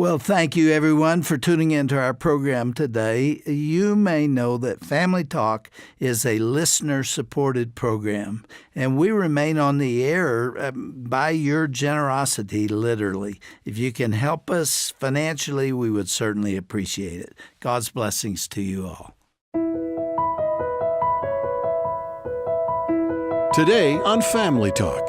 Well, thank you, everyone, for tuning into our program today. You may know that Family Talk is a listener-supported program, and we remain on the air by your generosity, literally. If you can help us financially, we would certainly appreciate it. God's blessings to you all. Today on Family Talk.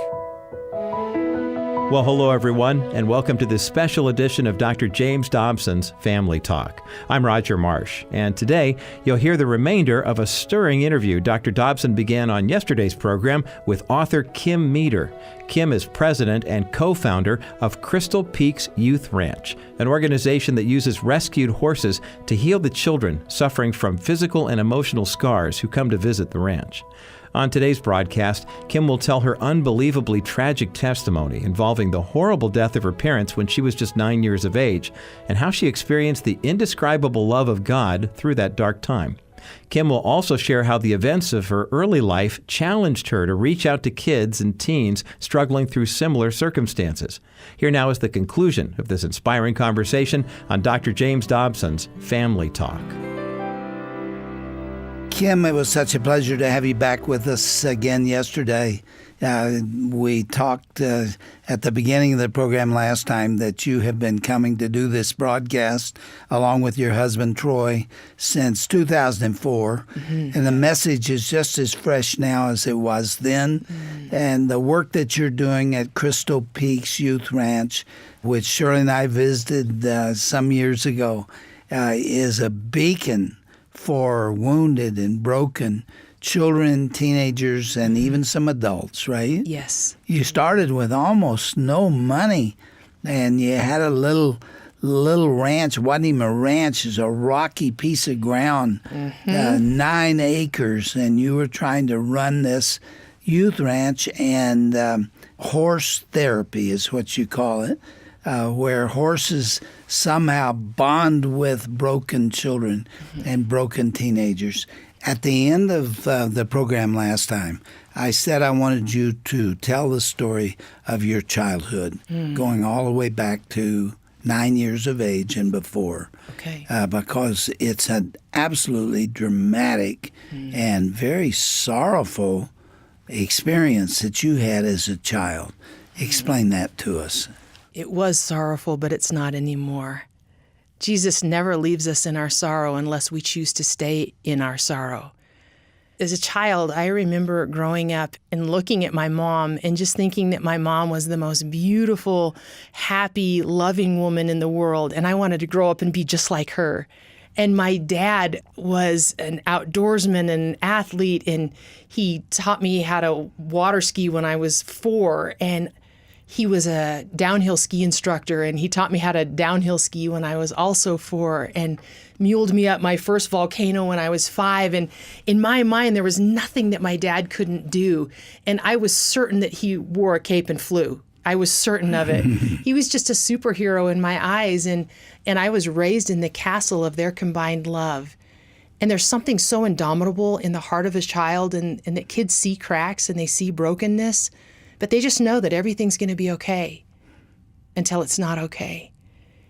Well, hello, everyone, and welcome to this special edition of Dr. James Dobson's Family Talk. I'm Roger Marsh, and today you'll hear the remainder of a stirring interview Dr. Dobson began on yesterday's program with author Kim Meeder. Kim is president and co-founder of Crystal Peaks Youth Ranch, an organization that uses rescued horses to heal the children suffering from physical and emotional scars who come to visit the ranch. On today's broadcast, Kim will tell her unbelievably tragic testimony involving the horrible death of her parents when she was just 9 years of age, and how she experienced the indescribable love of God through that dark time. Kim will also share how the events of her early life challenged her to reach out to kids and teens struggling through similar circumstances. Here now is the conclusion of this inspiring conversation on Dr. James Dobson's Family Talk. Kim, it was such a pleasure to have you back with us again yesterday. We talked at the beginning of the program last time that you have been coming to do this broadcast along with your husband, Troy, since 2004. Mm-hmm. And the message is just as fresh now as it was then. Mm-hmm. And the work that you're doing at Crystal Peaks Youth Ranch, which Shirley and I visited some years ago, is a beacon for wounded and broken children, teenagers, and even some adults, right? Yes. You started with almost no money, and you had a little ranch. It wasn't even a ranch. It was a rocky piece of ground, 9 acres, and you were trying to run this youth ranch, and horse therapy is what you call it, where horses somehow bond with broken children and broken teenagers. At the end of the program last time, I said I wanted you to tell the story of your childhood, going all the way back to 9 years of age and before, because it's an absolutely dramatic and very sorrowful experience that you had as a child. Explain that to us. It was sorrowful, but it's not anymore. Jesus never leaves us in our sorrow unless we choose to stay in our sorrow. As a child, I remember growing up and looking at my mom and just thinking that my mom was the most beautiful, happy, loving woman in the world, and I wanted to grow up and be just like her. And my dad was an outdoorsman and an athlete, and he taught me how to water ski when I was 4, and he was a downhill ski instructor, and he taught me how to downhill ski when I was also 4, and muled me up my first volcano when I was 5. And in my mind, there was nothing that my dad couldn't do. And I was certain that he wore a cape and flew. I was certain of it. He was just a superhero in my eyes, and I was raised in the castle of their combined love. And there's something so indomitable in the heart of a child, and that kids see cracks and they see brokenness, but they just know that everything's going to be okay until it's not okay.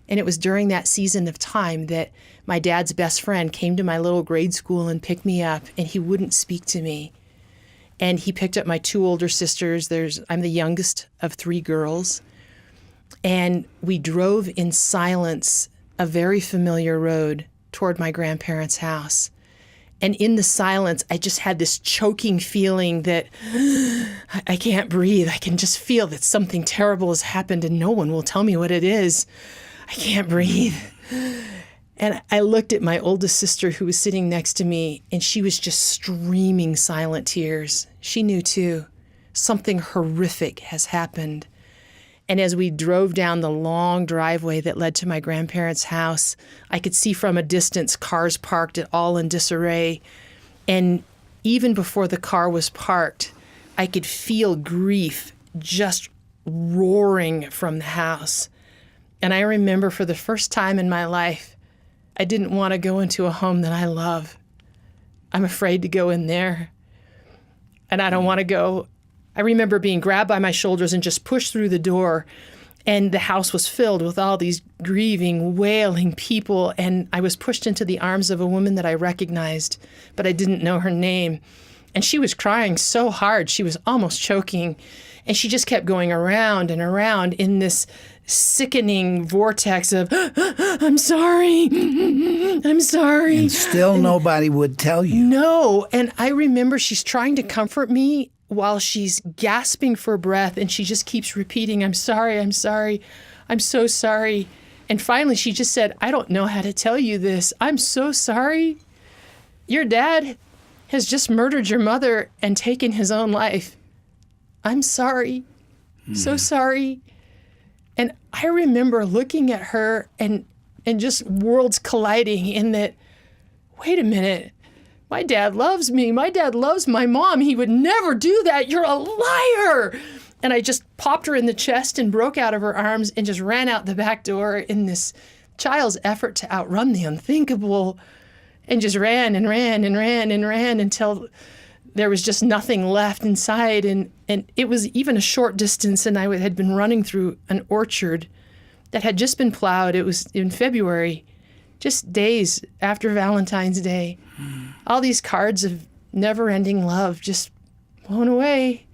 And it was during that season of time that my dad's best friend came to my little grade school and picked me up, and he wouldn't speak to me. And he picked up my 2 older sisters. I'm the youngest of 3 girls. And we drove in silence a very familiar road toward my grandparents' house. And in the silence, I just had this choking feeling that I can't breathe. I can just feel that something terrible has happened and no one will tell me what it is. I can't breathe. And I looked at my oldest sister who was sitting next to me, and she was just streaming silent tears. She knew too. Something horrific has happened. And as we drove down the long driveway that led to my grandparents' house, I could see from a distance cars parked all in disarray. And even before the car was parked, I could feel grief just roaring from the house. And I remember for the first time in my life, I didn't want to go into a home that I love. I'm afraid to go in there. And I don't want to go. I remember being grabbed by my shoulders and just pushed through the door. And the house was filled with all these grieving, wailing people. And I was pushed into the arms of a woman that I recognized, but I didn't know her name. And she was crying so hard, she was almost choking. And she just kept going around and around in this sickening vortex of, I'm sorry, I'm sorry. And still nobody would tell you. No. And I remember she's trying to comfort me while she's gasping for breath, and she just keeps repeating, I'm sorry, I'm sorry, I'm so sorry. And finally she just said, I don't know how to tell you this. I'm so sorry. Your dad has just murdered your mother and taken his own life. I'm sorry. So sorry. And I remember looking at her and just worlds colliding in that, wait a minute, my dad loves me. My dad loves my mom. He would never do that. You're a liar. And I just popped her in the chest and broke out of her arms and just ran out the back door in this child's effort to outrun the unthinkable, and just ran and ran and ran and ran until there was just nothing left inside. And it was even a short distance, and I had been running through an orchard that had just been plowed. It was in February, just days after Valentine's Day. All these cards of never-ending love just blown away.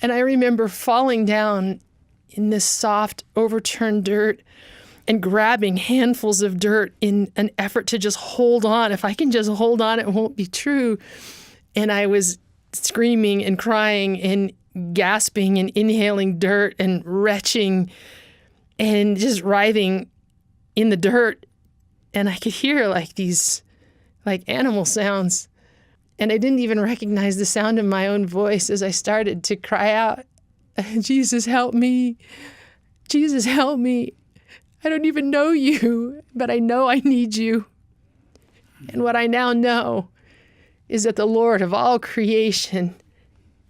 And I remember falling down in this soft, overturned dirt and grabbing handfuls of dirt in an effort to just hold on. If I can just hold on, it won't be true. And I was screaming and crying and gasping and inhaling dirt and retching and just writhing in the dirt. And I could hear like these animal sounds. And I didn't even recognize the sound of my own voice as I started to cry out, Jesus, help me. Jesus, help me. I don't even know you, but I know I need you. And what I now know is that the Lord of all creation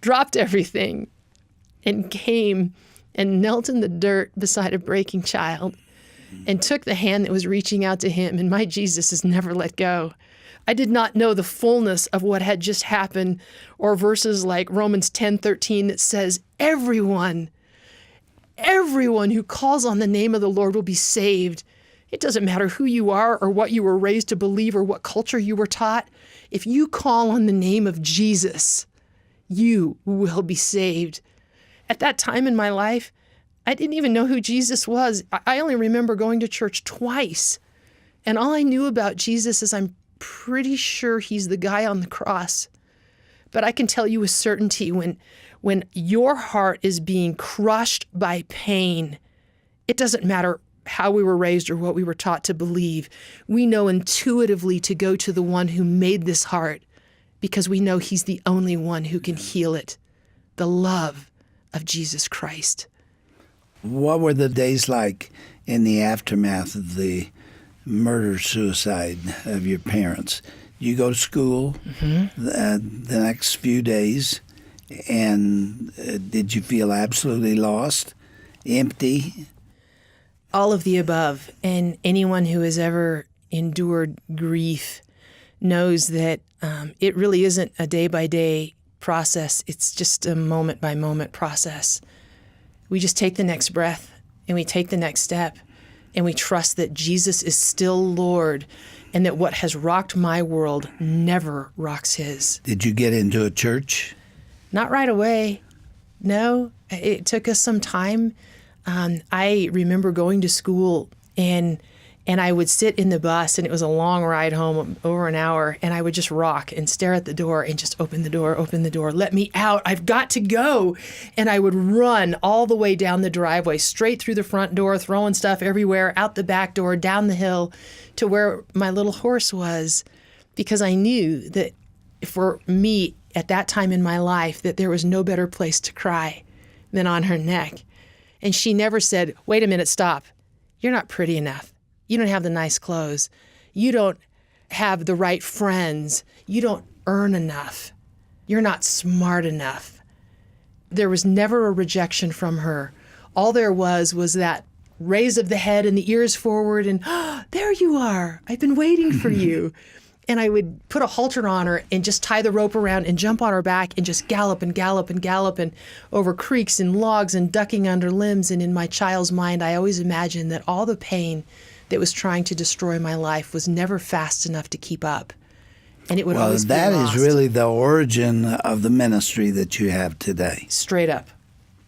dropped everything and came and knelt in the dirt beside a breaking child and took the hand that was reaching out to him. And my Jesus has never let go. I did not know the fullness of what had just happened, or verses like Romans 10:13 that says, everyone who calls on the name of the Lord will be saved. It doesn't matter who you are or what you were raised to believe or what culture you were taught. If you call on the name of Jesus, you will be saved. At that time in my life, I didn't even know who Jesus was. I only remember going to church twice. And all I knew about Jesus is I'm pretty sure he's the guy on the cross. But I can tell you with certainty, when your heart is being crushed by pain, it doesn't matter how we were raised or what we were taught to believe. We know intuitively to go to the one who made this heart, because we know he's the only one who can heal it. The love of Jesus Christ. What were the days like in the aftermath of the murder-suicide of your parents? You go to school the next few days, and did you feel absolutely lost, empty? All of the above. And anyone who has ever endured grief knows that it really isn't a day-by-day process. It's just a moment-by-moment process. We just take the next breath, and we take the next step, and we trust that Jesus is still Lord, and that what has rocked my world never rocks his. Did you get into a church? Not right away. No, it took us some time. I remember going to school, and I would sit in the bus, and it was a long ride home, over an hour, and I would just rock and stare at the door and just open the door, let me out, I've got to go. And I would run all the way down the driveway, straight through the front door, throwing stuff everywhere, out the back door, down the hill to where my little horse was, because I knew that for me at that time in my life that there was no better place to cry than on her neck. And she never said, wait a minute, stop. You're not pretty enough. You don't have the nice clothes. You don't have the right friends. You don't earn enough. You're not smart enough. There was never a rejection from her. All there was that raise of the head and the ears forward and, oh, there you are. I've been waiting for you. And I would put a halter on her and just tie the rope around and jump on her back and just gallop and gallop and gallop and over creeks and logs and ducking under limbs. And in my child's mind, I always imagined that all the pain that was trying to destroy my life was never fast enough to keep up. And it would always be that lost. is really the origin of the ministry that you have today. Straight up.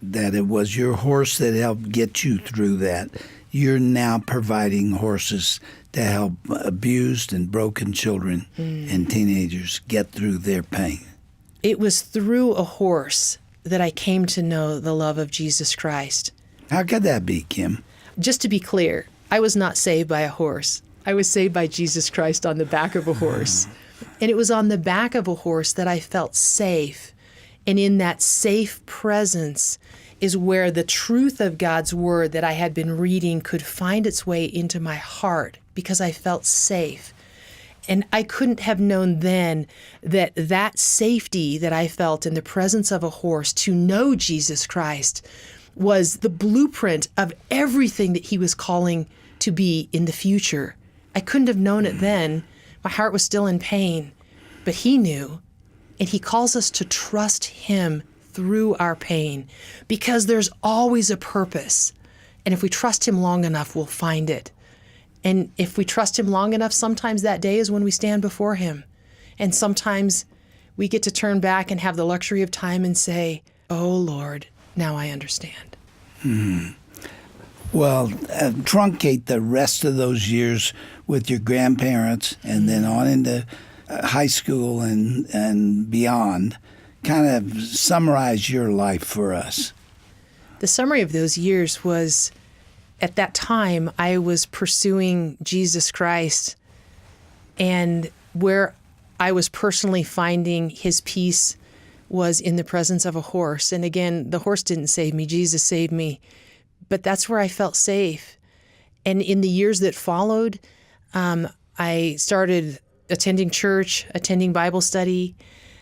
That it was your horse that helped get you through that. You're now providing horses to help abused and broken children and teenagers get through their pain. It was through a horse that I came to know the love of Jesus Christ. How could that be, Kim? Just to be clear, I was not saved by a horse. I was saved by Jesus Christ on the back of a horse. And it was on the back of a horse that I felt safe. And in that safe presence is where the truth of God's word that I had been reading could find its way into my heart because I felt safe. And I couldn't have known then that that safety that I felt in the presence of a horse to know Jesus Christ was the blueprint of everything that he was calling to be in the future. I couldn't have known it then. My heart was still in pain, but he knew. And he calls us to trust him through our pain because there's always a purpose. And if we trust him long enough, we'll find it. And if we trust him long enough, sometimes that day is when we stand before him. And sometimes we get to turn back and have the luxury of time and say, "Oh, Lord, now I understand." Well, truncate the rest of those years with your grandparents and then on into high school and beyond. Kind of summarize your life for us. The summary of those years was, at that time, I was pursuing Jesus Christ, and where I was personally finding his peace was in the presence of a horse. And again, the horse didn't save me, Jesus saved me. But that's where I felt safe. And in the years that followed, I started attending church, attending Bible study,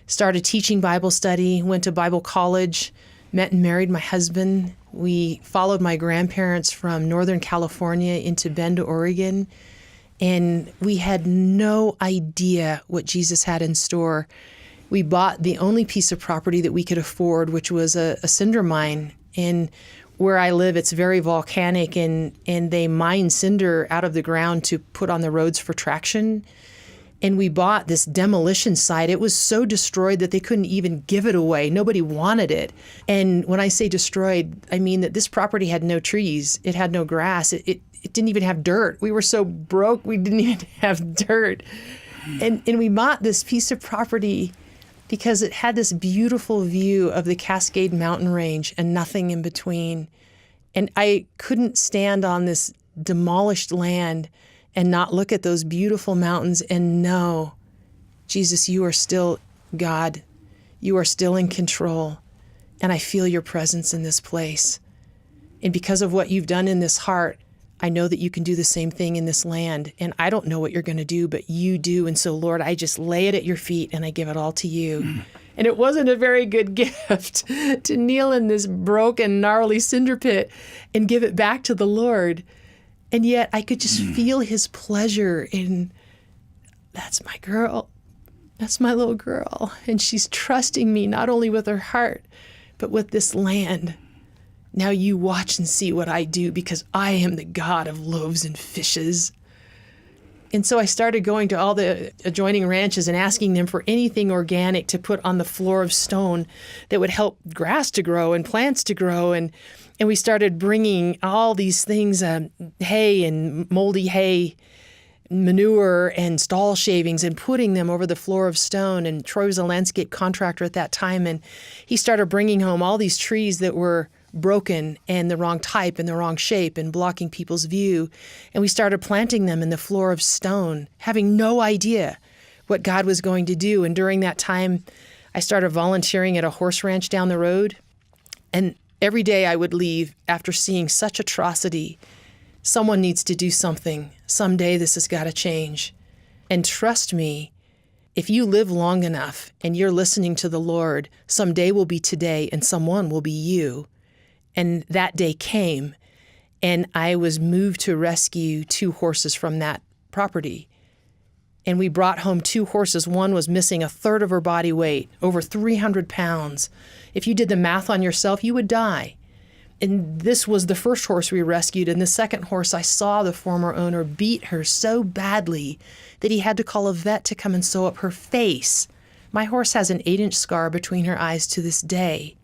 started teaching Bible study, went to Bible college, met and married my husband. We followed my grandparents from Northern California into Bend, Oregon, and we had no idea what Jesus had in store. We bought the only piece of property that we could afford, which was a cinder mine. And where I live, it's very volcanic, and they mine cinder out of the ground to put on the roads for traction. And we bought this demolition site. It was so destroyed that they couldn't even give it away. Nobody wanted it. And when I say destroyed, I mean that this property had no trees. It had no grass. It didn't even have dirt. We were so broke, we didn't even have dirt. And we bought this piece of property because it had this beautiful view of the Cascade Mountain Range and nothing in between. And I couldn't stand on this demolished land and not look at those beautiful mountains and know, Jesus, you are still God. You are still in control. And I feel your presence in this place. And because of what you've done in this heart, I know that you can do the same thing in this land. And I don't know what you're going to do, but you do. And so, Lord, I just lay it at your feet and I give it all to you. And it wasn't a very good gift to kneel in this broken, gnarly cinder pit and give it back to the Lord. And yet I could just feel his pleasure in, that's my girl. That's my little girl. And she's trusting me not only with her heart, but with this land. Now you watch and see what I do because I am the God of loaves and fishes. And so I started going to all the adjoining ranches and asking them for anything organic to put on the floor of stone that would help grass to grow and plants to grow. And we started bringing all these things, hay and moldy hay, manure and stall shavings, and putting them over the floor of stone. And Troy was a landscape contractor at that time, and he started bringing home all these trees that were broken and the wrong type and the wrong shape and blocking people's view. And we started planting them in the floor of stone, having no idea what God was going to do. And during that time, I started volunteering at a horse ranch down the road. And every day I would leave after seeing such atrocity. Someone needs to do something. Someday this has got to change. And trust me, if you live long enough and you're listening to the Lord, someday will be today and someone will be you. And that day came, and I was moved to rescue 2 horses from that property. And we brought home 2 horses. One was missing a third of her body weight, over 300 pounds. If you did the math on yourself, you would die. And this was the first horse we rescued. And the second horse, I saw the former owner beat her so badly that he had to call a vet to come and sew up her face. My horse has an 8-inch scar between her eyes to this day.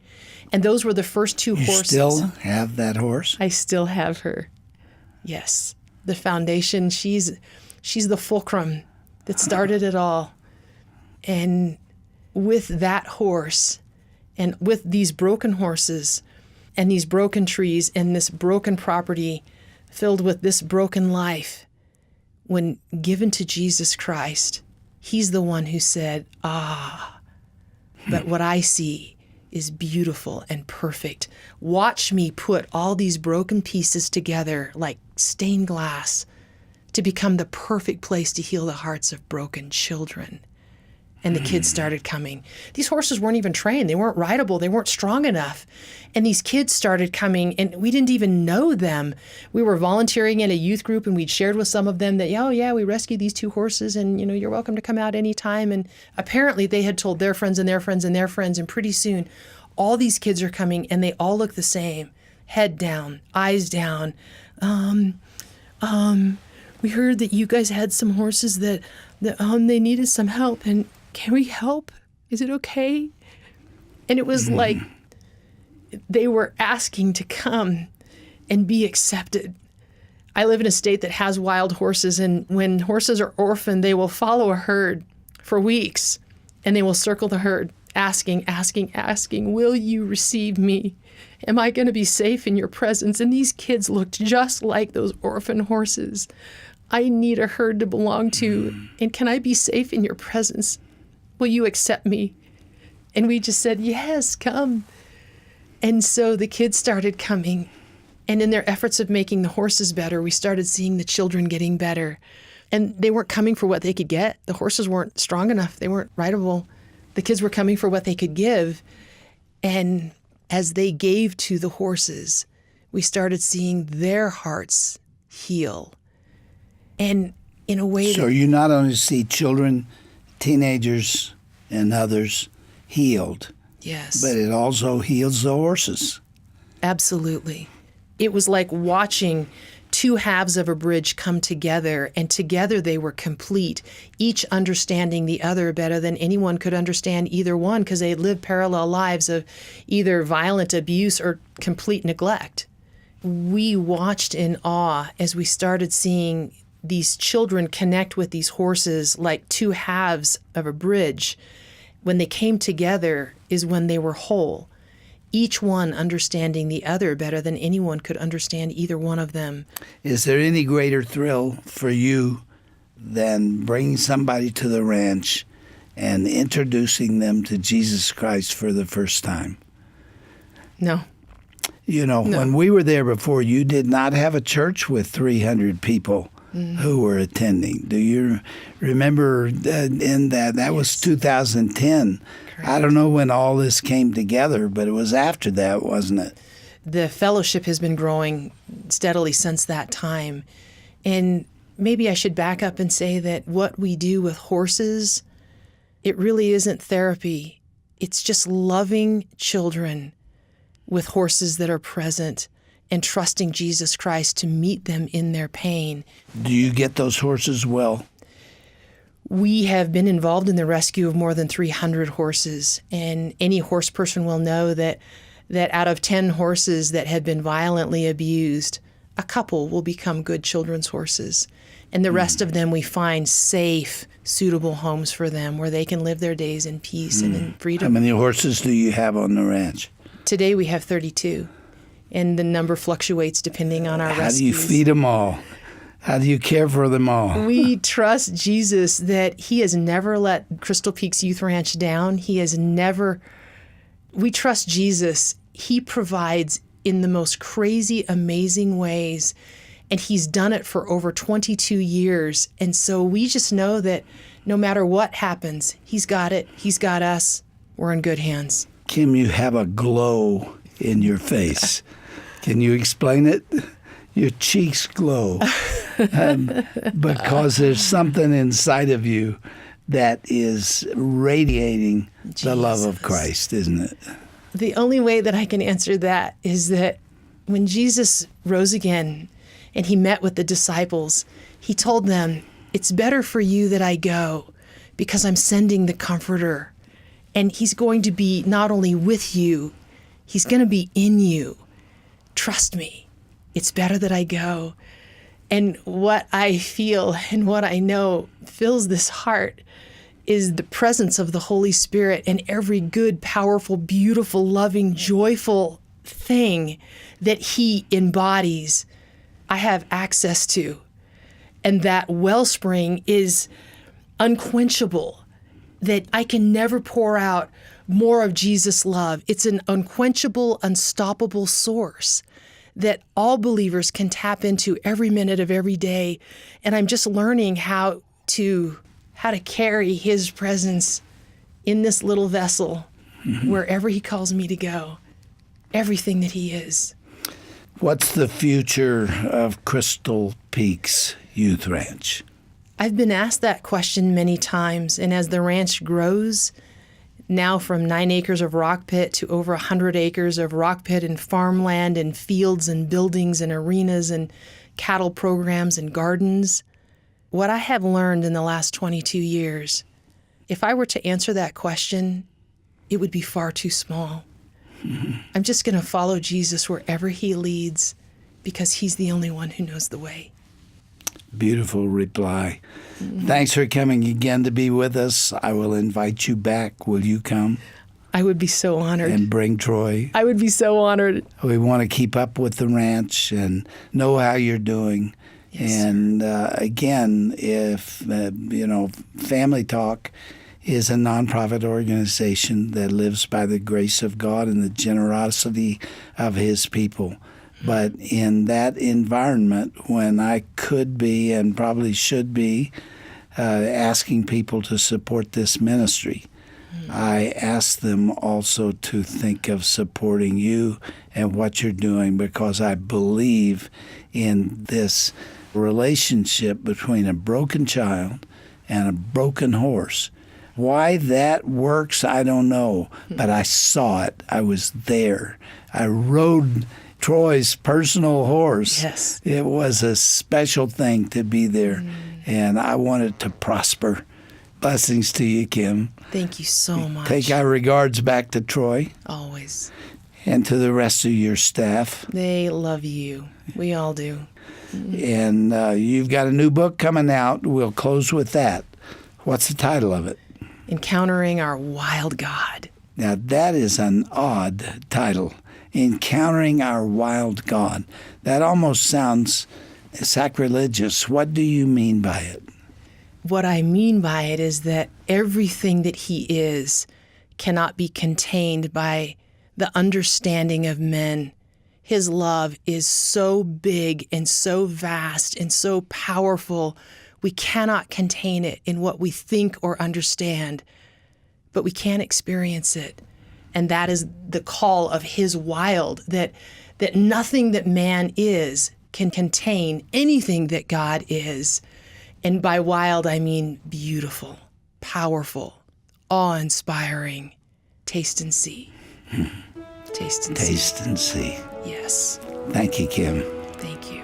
And those were the first 2 horses. You still have that horse? I still have her. Yes. The foundation, she's the fulcrum that started it all. And with that horse and with these broken horses and these broken trees and this broken property filled with this broken life, when given to Jesus Christ, he's the one who said, but what I see is beautiful and perfect. Watch me put all these broken pieces together like stained glass to become the perfect place to heal the hearts of broken children. And the kids started coming. These horses weren't even trained. They weren't rideable. They weren't strong enough. And these kids started coming, and we didn't even know them. We were volunteering in a youth group, and we'd shared with some of them that, oh, yeah, we rescued these 2 horses, and, you're welcome to come out anytime. And apparently they had told their friends and their friends and their friends, and pretty soon all these kids are coming, and they all look the same. Head down, eyes down. We heard that you guys had some horses that they needed some help, and can we help? Is it okay? And it was like they were asking to come and be accepted. I live in a state that has wild horses, and when horses are orphaned, they will follow a herd for weeks, and they will circle the herd, asking, will you receive me? Am I going to be safe in your presence? And these kids looked just like those orphan horses. I need a herd to belong to, and can I be safe in your presence? Will you accept me? And we just said, yes, come. And so the kids started coming. And in their efforts of making the horses better, we started seeing the children getting better. And they weren't coming for what they could get. The horses weren't strong enough. They weren't rideable. The kids were coming for what they could give. And as they gave to the horses, we started seeing their hearts heal. And in a way So you not only see children, teenagers, and others healed, yes, but it also heals the horses. Absolutely. It was like watching 2 halves of a bridge come together, and together they were complete, each understanding the other better than anyone could understand either one, because they had lived parallel lives of either violent abuse or complete neglect. We watched in awe as we started seeing these children connect with these horses like 2 halves of a bridge. When they came together is when they were whole, each one understanding the other better than anyone could understand either one of them. Is there any greater thrill for you than bringing somebody to the ranch and introducing them to Jesus Christ for the first time? No. No. When we were there before, you did not have a church with 300 people who were attending. Do you remember in that was 2010? Correct. I don't know when all this came together, but it was after that, wasn't it? The fellowship has been growing steadily since that time. And maybe I should back up and say that what we do with horses, it really isn't therapy. It's just loving children with horses that are present and trusting Jesus Christ to meet them in their pain. Do you get those horses well? We have been involved in the rescue of more than 300 horses, and any horse person will know that out of 10 horses that have been violently abused, a couple will become good children's horses. And the rest of them we find safe, suitable homes for them where they can live their days in peace and in freedom. How many horses do you have on the ranch? Today we have 32. And the number fluctuates depending on our rescues. How do you feed them all? How do you care for them all? We trust Jesus that he has never let Crystal Peaks Youth Ranch down. We trust Jesus. He provides in the most crazy, amazing ways. And he's done it for over 22 years. And so we just know that no matter what happens, he's got it. He's got us. We're in good hands. Kim, you have a glow in your face. Can you explain it? your cheeks glow because there's something inside of you that is radiating the love of Christ, isn't it? The only way that I can answer that is that when Jesus rose again and he met with the disciples, he told them, it's better for you that I go because I'm sending the Comforter. And he's going to be not only with you, he's going to be in you. Trust me, it's better that I go. And what I feel and what I know fills this heart is the presence of the Holy Spirit and every good, powerful, beautiful, loving, joyful thing that he embodies, I have access to. And that wellspring is unquenchable, that I can never pour out more of Jesus' love. It's an unquenchable, unstoppable source that all believers can tap into every minute of every day. And I'm just learning how to carry his presence in this little vessel wherever he calls me to go, everything that he is. What's the future of Crystal Peaks Youth Ranch? I've been asked that question many times, and as the ranch grows, now from 9 acres of rock pit to over 100 acres of rock pit and farmland and fields and buildings and arenas and cattle programs and gardens, what I have learned in the last 22 years, if I were to answer that question, it would be far too small. I'm just going to follow Jesus wherever he leads because he's the only one who knows the way. Beautiful reply. Thanks for coming again to be with us. I will invite you back. Will you come? I would be so honored. And bring Troy. I would be so honored. We want to keep up with the ranch and know how you're doing. Yes, and again, if, Family Talk is a nonprofit organization that lives by the grace of God and the generosity of his people. But in that environment, when I could be and probably should be asking people to support this ministry, I ask them also to think of supporting you and what you're doing, because I believe in this relationship between a broken child and a broken horse. Why that works, I don't know, but I saw it. I was there. I rode Troy's personal horse. Yes. It was a special thing to be there, and I wanted to prosper. Blessings to you, Kim. Thank you so much. Take our regards back to Troy. Always. And to the rest of your staff. They love you. We all do. And you've got a new book coming out. We'll close with that. What's the title of it? Encountering Our Wild God. Now, that is an odd title. Encountering Our Wild God. That almost sounds sacrilegious. What do you mean by it? What I mean by it is that everything that he is cannot be contained by the understanding of men. His love is so big and so vast and so powerful, we cannot contain it in what we think or understand, but we can experience it. And that is the call of his wild, that nothing that man is can contain anything that God is. And by wild, I mean beautiful, powerful, awe-inspiring. Taste and see. Taste and see. Taste and see. Yes. Thank you, Kim. Thank you.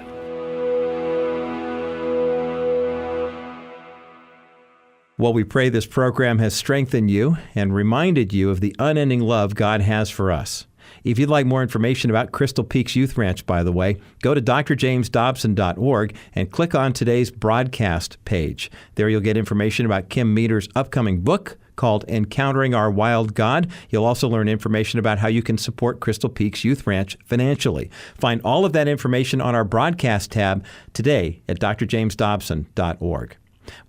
Well, we pray this program has strengthened you and reminded you of the unending love God has for us. If you'd like more information about Crystal Peaks Youth Ranch, by the way, go to drjamesdobson.org and click on today's broadcast page. There you'll get information about Kim Meeder's upcoming book called Encountering Our Wild God. You'll also learn information about how you can support Crystal Peaks Youth Ranch financially. Find all of that information on our broadcast tab today at drjamesdobson.org.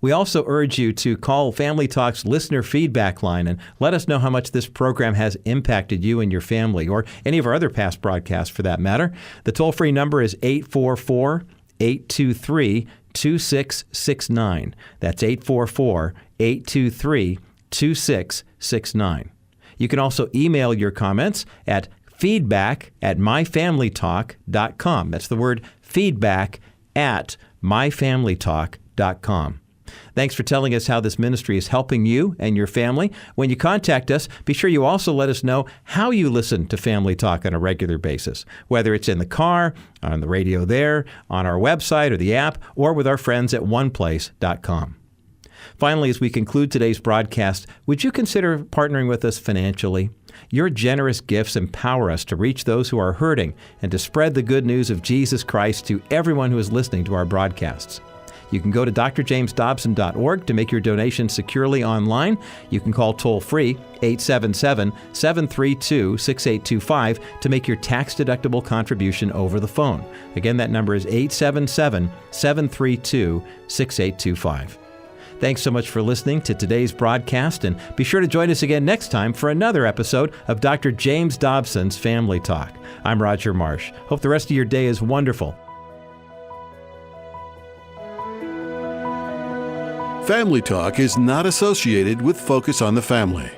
We also urge you to call Family Talk's listener feedback line and let us know how much this program has impacted you and your family, or any of our other past broadcasts for that matter. The toll-free number is 844-823-2669. That's 844-823-2669. You can also email your comments at feedback@myfamilytalk.com. That's the word feedback@myfamilytalk.com. Thanks for telling us how this ministry is helping you and your family. When you contact us, be sure you also let us know how you listen to Family Talk on a regular basis, whether it's in the car, on the radio there, on our website or the app, or with our friends at oneplace.com. Finally, as we conclude today's broadcast, would you consider partnering with us financially? Your generous gifts empower us to reach those who are hurting and to spread the good news of Jesus Christ to everyone who is listening to our broadcasts. You can go to drjamesdobson.org to make your donation securely online. You can call toll-free 877-732-6825 to make your tax-deductible contribution over the phone. Again, that number is 877-732-6825. Thanks so much for listening to today's broadcast, and be sure to join us again next time for another episode of Dr. James Dobson's Family Talk. I'm Roger Marsh. Hope the rest of your day is wonderful. Family Talk is not associated with Focus on the Family.